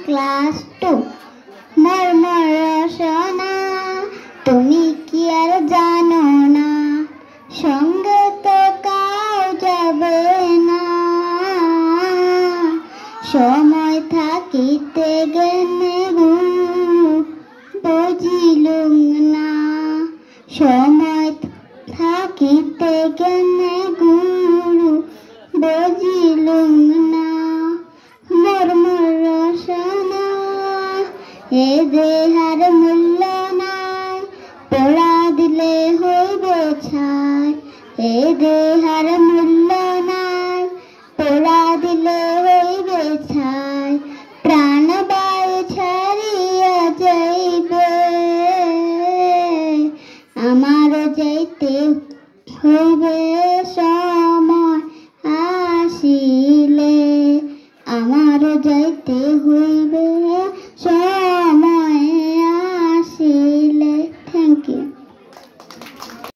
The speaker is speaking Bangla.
ক্লাস 2 মর্মর রসনা তুমি কি আর জানো না সঙ্গে তো কাউ যাবে না সময় থাকিতে গেলে বুঝিলুম না সময় থাকিতে গেলে গুরু বুঝিলুম না মর্মর রসনা এ দেহার মূল্য নাই পোড়া দিলে হইবে ছাই এ দেহার মূল্য নাই পোড়া দিলে হইবে ছাই প্রাণ বায়ু ছাড়িয়া যাইবে আমার যাইতে হইবে সময় আসিলে আমার যাইতে হইবে